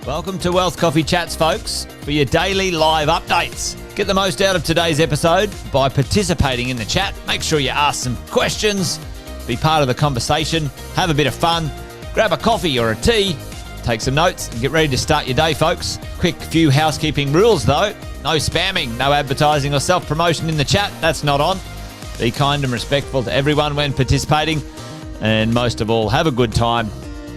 Welcome to Wealth Coffee Chats, folks, for your daily live updates. Get the most out of today's episode by participating in the chat. Make sure you ask some questions, be part of the conversation, have a bit of fun, grab a coffee or a tea, take some notes, and get ready to start your day, folks. Quick few housekeeping rules, though. No spamming, no advertising or self-promotion in the chat. That's not on. Be kind and respectful to everyone when participating. And most of all, have a good time.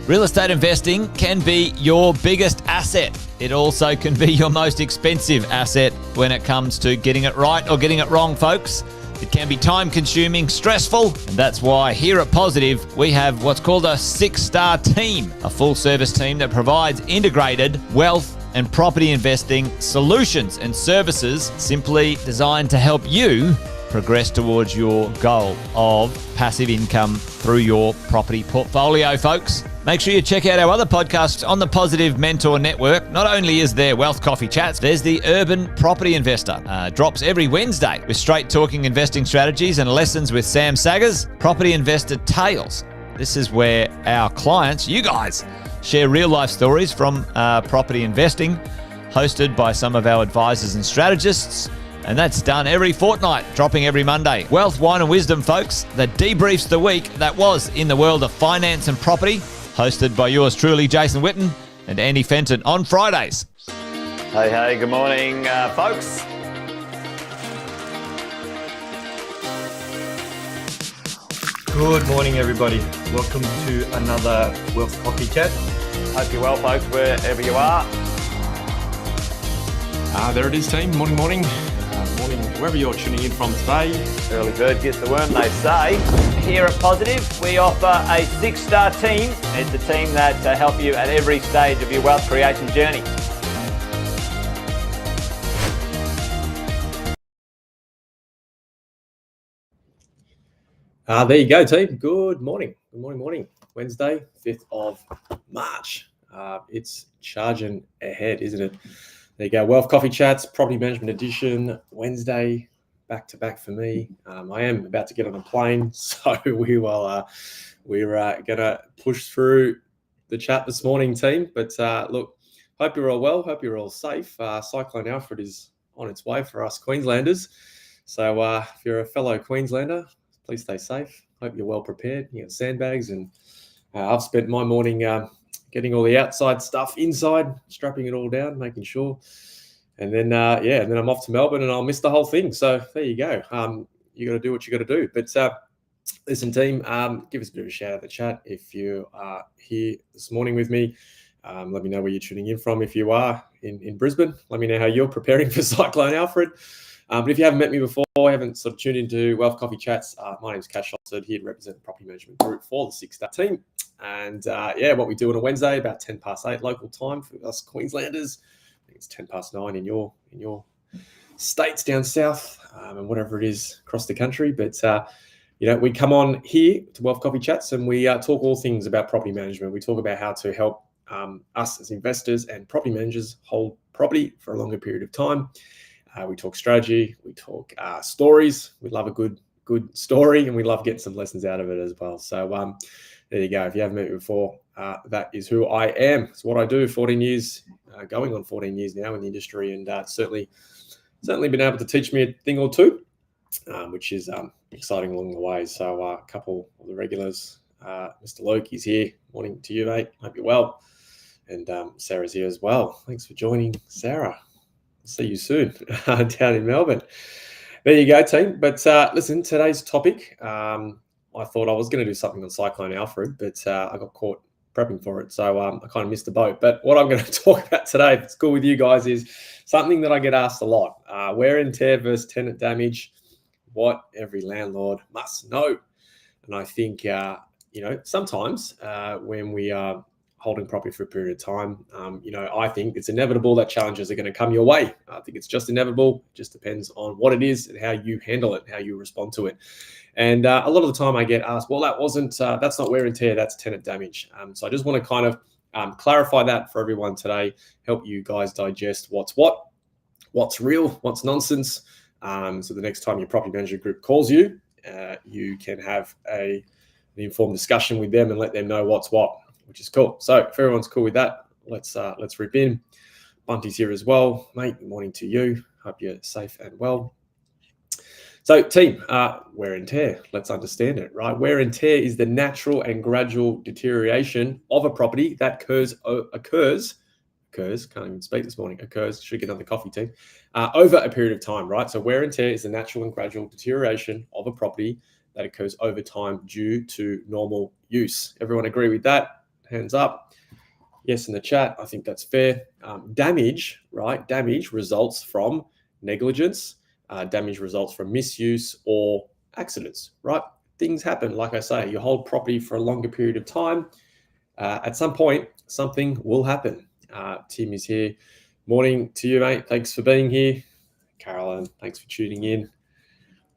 Real estate investing can be your biggest asset. It also can be your most expensive asset when it comes to getting it right or getting it wrong, folks. It can be time-consuming, stressful, and that's why here at Positive, we have what's called a 6-star team, a full-service team that provides integrated wealth and property investing solutions and services simply designed to help you progress towards your goal of passive income through your property portfolio, folks. Make sure you check out our other podcasts on the Positive Mentor Network. Not only is there Wealth Coffee Chats, there's the Urban Property Investor. Drops every Wednesday with straight talking investing strategies and lessons with Sam Saggers. Property Investor Tales. This is where our clients, you guys, share real life stories from property investing, hosted by some of our advisors and strategists. And that's done every fortnight, dropping every Monday. Wealth, Wine and Wisdom, folks, that debriefs the week that was in the world of finance and property, hosted by yours truly, Jason Witten and Andy Fenton on Fridays. Hey, good morning, folks. Good morning, everybody. Welcome to another Wealth Coffee Chat. Hope you're well, folks, wherever you are. There it is, team. Morning. Morning, wherever you're tuning in from today. Early bird gets the worm, they say. Here at Positive, we offer a 6-star team. It's a team that help you at every stage of your wealth creation journey. There you go, team. Good morning. Wednesday, 5th of March. It's charging ahead, isn't it? There you go. Wealth Coffee Chats, Property Management Edition, Wednesday, back to back for me. I am about to get on a plane, so we're going to push through the chat this morning, team. But look, hope you're all well. Hope you're all safe. Cyclone Alfred is on its way for us Queenslanders. So if you're a fellow Queenslander, please stay safe. Hope you're well prepared. You got sandbags, and I've spent my morning getting all the outside stuff inside, strapping it all down, making sure. And then, and then I'm off to Melbourne and I'll miss the whole thing. So there you go. You got to do what you got to do. But listen, team, give us a bit of a shout out in the chat if you are here this morning with me. Let me know where you're tuning in from. If you are in Brisbane, let me know how you're preparing for Cyclone Alfred. But if you haven't met me before, haven't sort of tuned into Wealth Coffee Chats, my name's Cash Oxford, here to represent the Property Management Group for the 6-star team. And what we do on a Wednesday, about 10 past 8 local time for us Queenslanders. I think it's 10 past 9 in your states down south, and whatever it is across the country. But we come on here to Wealth Coffee Chats and we talk all things about property management. We talk about how to help us as investors and property managers hold property for a longer period of time. We talk strategy, we talk stories. We love a good story, and we love getting some lessons out of it as well. So there you go. If you haven't met me before, that is who I am. It's what I do. 14 years, going on 14 years now in the industry, and certainly been able to teach me a thing or two, which is exciting along the way. So a couple of the regulars, Mr. Lokey's here. Morning to you, mate. Hope you're well. And Sarah's here as well. Thanks for joining, Sarah. See you soon down in Melbourne. There you go, team. But listen, today's topic, I thought I was going to do something on Cyclone Alfred, but I got caught prepping for it. So I kind of missed the boat. But what I'm going to talk about today, if it's cool with you guys, is something that I get asked a lot. Wear and tear versus tenant damage, what every landlord must know. And I think, sometimes when we are holding property for a period of time, I think it's inevitable that challenges are going to come your way. I think it's just inevitable. It just depends on what it is and how you handle it, how you respond to it. And a lot of the time I get asked, well, that's not wear and tear, that's tenant damage. So I just want to kind of clarify that for everyone today, help you guys digest what's real, what's nonsense. So the next time your property management group calls you, you can have an informed discussion with them and let them know what's what, which is cool. So if everyone's cool with that, let's rip in. Bunty's here as well, mate. Good morning to you. Hope you're safe and well. So team, wear and tear, let's understand it, right? Wear and tear is the natural and gradual deterioration of a property that occurs, can't even speak this morning, should get another coffee team, over a period of time, right? So wear and tear is the natural and gradual deterioration of a property that occurs over time due to normal use. Everyone agree with that? Hands up. Yes, in the chat, I think that's fair. Damage, right? Damage results from negligence. Damage results from misuse or accidents, right? Things happen. Like I say, you hold property for a longer period of time. At some point, something will happen. Tim is here. Morning to you, mate. Thanks for being here. Carolyn, thanks for tuning in.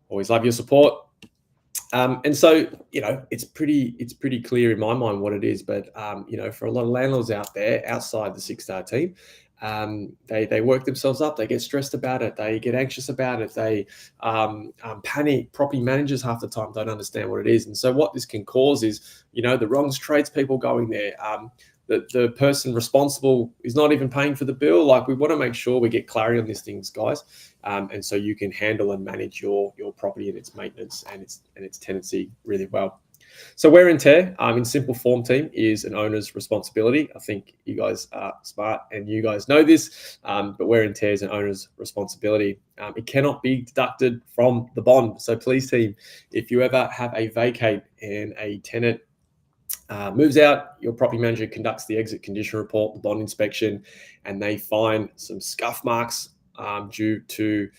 Always love your support. And so, it's pretty clear in my mind what it is. But, for a lot of landlords out there outside the 6-star team, they work themselves up. They get stressed about it. They get anxious about it. They panic. Property managers half the time don't understand what it is. And so what this can cause is, the wrong tradespeople going there. The person responsible is not even paying for the bill. Like, we want to make sure we get clarity on these things, guys. And so you can handle and manage your property and its maintenance and its tenancy really well. So wear and tear, in simple form, team, is an owner's responsibility. I think you guys are smart and you guys know this, but wear and tear is an owner's responsibility. It cannot be deducted from the bond. So please, team, if you ever have a vacate and a tenant moves out, your property manager conducts the exit condition report, the bond inspection, and they find some scuff marks due to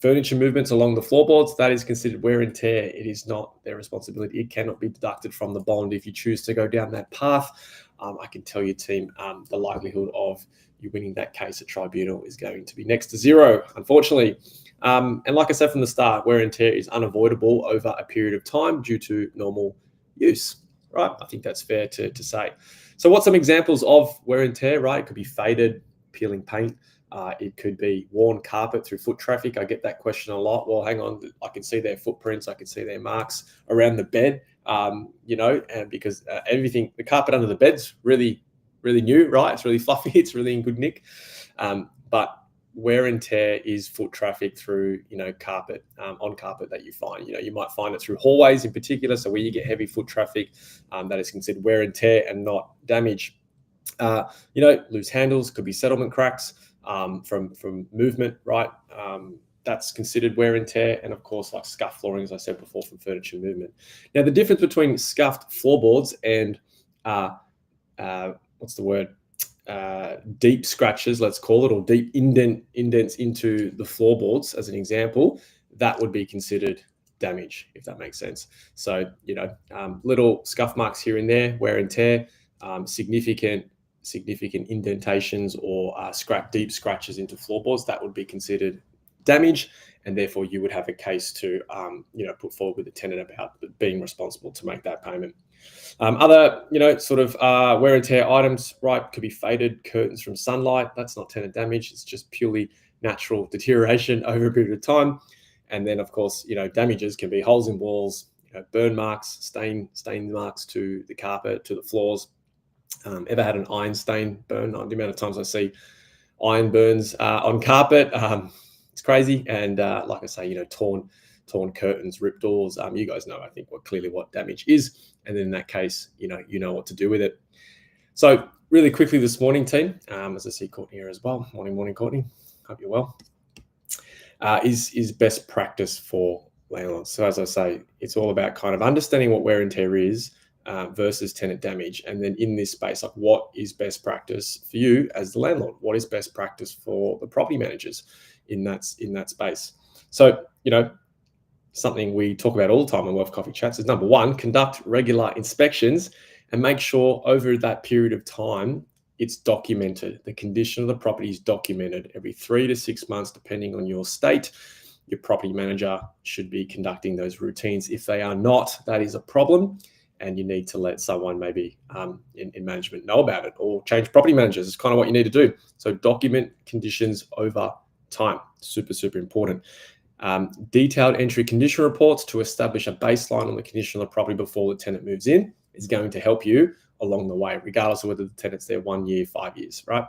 furniture movements along the floorboards. That is considered wear and tear. It is not their responsibility. It cannot be deducted from the bond. If you choose to go down that path, I can tell you, team, the likelihood of you winning that case at tribunal is going to be next to zero, unfortunately. And like I said from the start, wear and tear is unavoidable over a period of time due to normal use. Right, I think that's fair to say. So what's some examples of wear and tear, right? It could be faded, peeling paint. It could be worn carpet through foot traffic. I get that question a lot. Well, hang on, I can see their footprints. I can see their marks around the bed, and because everything, the carpet under the bed's really, really new, right? It's really fluffy. It's really in good nick. But wear and tear is foot traffic through, carpet, on carpet that you find. You might find it through hallways in particular. So where you get heavy foot traffic, that is considered wear and tear and not damage. Loose handles, could be settlement cracks from movement, right? That's considered wear and tear. And of course, like scuffed flooring, as I said before, from furniture movement. Now, the difference between scuffed floorboards and deep scratches, let's call it, or deep indents into the floorboards, as an example, that would be considered damage, if that makes sense. So, little scuff marks here and there, wear and tear, significant indentations or deep scratches into floorboards, that would be considered damage, and therefore you would have a case to put forward with the tenant about being responsible to make that payment. Other wear and tear items, right, could be faded curtains from sunlight. That's not tenant damage. It's just purely natural deterioration over a period of time. And then, of course, damages can be holes in walls, burn marks, stain marks to the carpet, to the floors. Ever had an iron stain burn? The amount of times I see iron burns on carpet, it's crazy. And like I say, torn curtains, ripped doors. You guys know, I think, what damage is. And then in that case, you know what to do with it. So really quickly this morning, team, as I see Courtney here as well. Morning, Courtney. Hope you're well. Is best practice for landlords. So as I say, it's all about kind of understanding what wear and tear is versus tenant damage. And then in this space, like, what is best practice for you as the landlord? What is best practice for the property managers in that space? So, something we talk about all the time on Wealth Coffee Chats is number one, conduct regular inspections and make sure over that period of time, it's documented. The condition of the property is documented every 3 to 6 months, depending on your state. Your property manager should be conducting those routines. If they are not, that is a problem, and you need to let someone maybe in management know about it, or change property managers. It's kind of what you need to do. So document conditions over time. Super, super important. Detailed entry condition reports to establish a baseline on the condition of the property before the tenant moves in is going to help you along the way, regardless of whether the tenant's there 1 year, 5 years, right?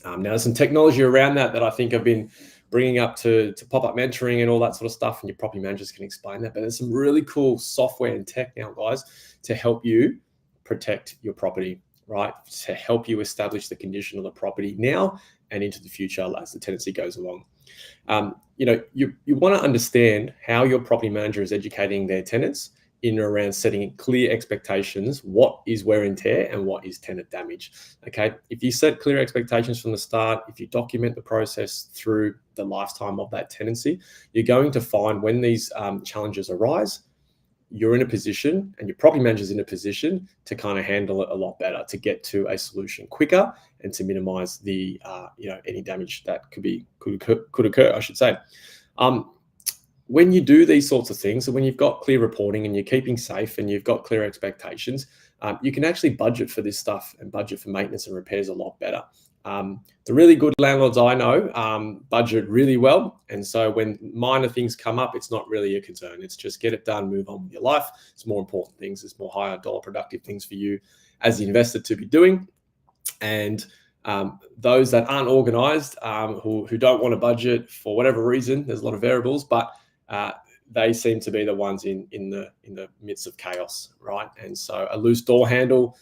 Now, there's some technology around that I think I've been bringing up to pop-up mentoring and all that sort of stuff, and your property managers can explain that. But there's some really cool software and tech now, guys, to help you protect your property, right? To help you establish the condition of the property now and into the future as the tenancy goes along. You want to understand how your property manager is educating their tenants in and around setting clear expectations. What is wear and tear and what is tenant damage? Okay, if you set clear expectations from the start, if you document the process through the lifetime of that tenancy, you're going to find when these challenges arise, you're in a position, and your property manager's in a position to kind of handle it a lot better, to get to a solution quicker and to minimize the any damage that could occur, I should say. When you do these sorts of things, and when you've got clear reporting and you're keeping safe and you've got clear expectations, you can actually budget for this stuff and budget for maintenance and repairs a lot better. The really good landlords I know budget really well. And so when minor things come up, it's not really a concern. It's just get it done, move on with your life. It's more important things. It's more higher dollar productive things for you as the investor to be doing. And those that aren't organized, who don't want to budget for whatever reason, there's a lot of variables, but they seem to be the ones in the midst of chaos, right? And so a loose door handle,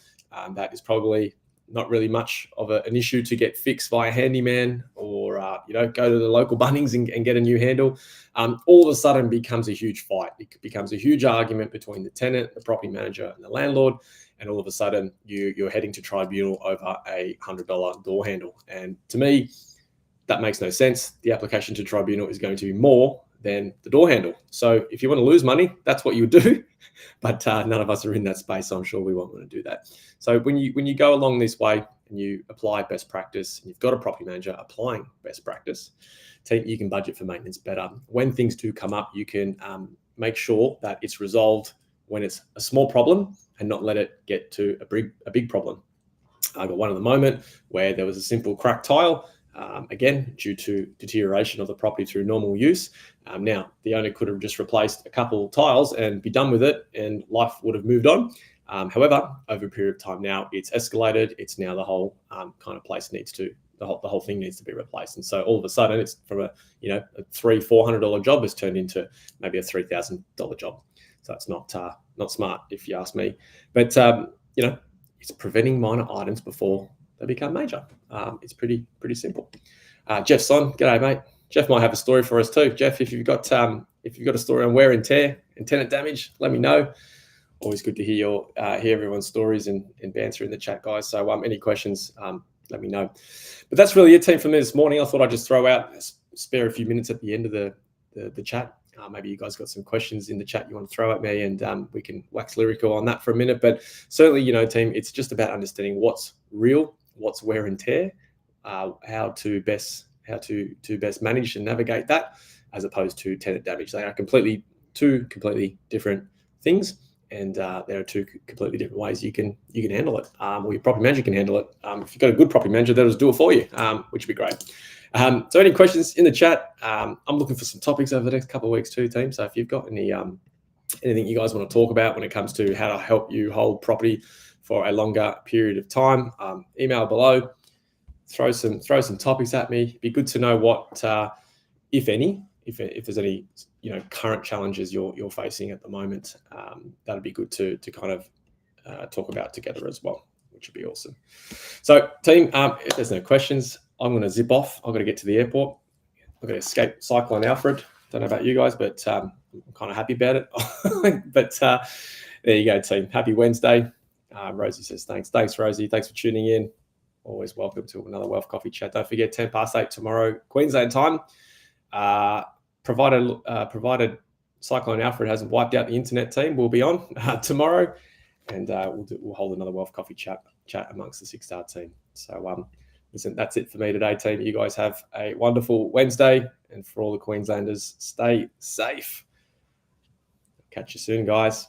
that is probably not really much of an issue to get fixed by a handyman, or go to the local Bunnings and get a new handle. All of a sudden becomes a huge fight. It becomes a huge argument between the tenant, the property manager, and the landlord. And all of a sudden you're heading to tribunal over a $100 door handle. And to me, that makes no sense. The application to tribunal is going to be more than the door handle. So if you want to lose money, that's what you would do. But none of us are in that space, so I'm sure we won't want to do that. So when you go along this way and you apply best practice, and you've got a property manager applying best practice, you can budget for maintenance better. When things do come up, you can make sure that it's resolved when it's a small problem and not let it get to a big problem. I got one at the moment where there was a simple cracked tile. Again, due to deterioration of the property through normal use. Now, the owner could have just replaced a couple of tiles and be done with it, and life would have moved on. However, over a period of time now, it's escalated. It's now the whole kind of place the whole thing needs to be replaced. And so all of a sudden, it's from a $300-400 job has turned into maybe a $3,000 job. So it's not smart, if you ask me. But it's preventing minor items before they become major. It's pretty simple. Jeff's on. G'day, mate. Jeff might have a story for us too. Jeff, if you've got a story on wear and tear and tenant damage, let me know. Always good to hear everyone's stories and banter in the chat, guys. So any questions, let me know. But that's really it, team, for me this morning. I thought I'd just throw out, spare a few minutes at the end of the chat. Maybe you guys got some questions in the chat you want to throw at me, and we can wax lyrical on that for a minute. But certainly, team, it's just about understanding what's real, what's wear and tear, how to best manage and navigate that, as opposed to tenant damage. They are two completely different things, and there are two completely different ways you can handle it, or your property manager can handle it. If you've got a good property manager, they'll just do it for you, which would be great. So any questions in the chat? I'm looking for some topics over the next couple of weeks too, team. So if you've got anything you guys want to talk about when it comes to how to help you hold property for a longer period of time, email below. Throw some topics at me. It'd be good to know what, if there's any current challenges you're facing at the moment. That'd be good to kind of talk about together as well, which would be awesome. So, team, if there's no questions, I'm going to zip off. I've got to get to the airport. I've got to escape Cyclone Alfred. Don't know about you guys, but I'm kind of happy about it. But there you go, team. Happy Wednesday. Rosie says thanks. Thanks, Rosie. Thanks for tuning in. Always welcome to another Wealth Coffee Chat. Don't forget, 10 past 8 tomorrow, Queensland time. Provided Cyclone Alfred hasn't wiped out the internet team, we'll be on tomorrow, and we'll hold another Wealth Coffee chat amongst the 6-star team. So listen, that's it for me today, team. You guys have a wonderful Wednesday, and for all the Queenslanders, stay safe. Catch you soon, guys.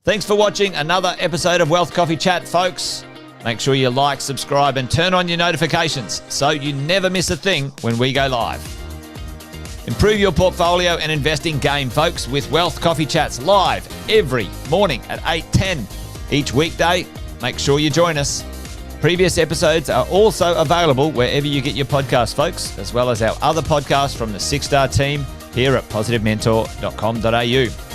Thanks for watching another episode of Wealth Coffee Chat, folks. Make sure you like, subscribe, and turn on your notifications so you never miss a thing when we go live. Improve your portfolio and investing game, folks, with Wealth Coffee Chats live every morning at 8:10 each weekday. Make sure you join us. Previous episodes are also available wherever you get your podcasts, folks, as well as our other podcasts from the 6-star team here at positivementor.com.au.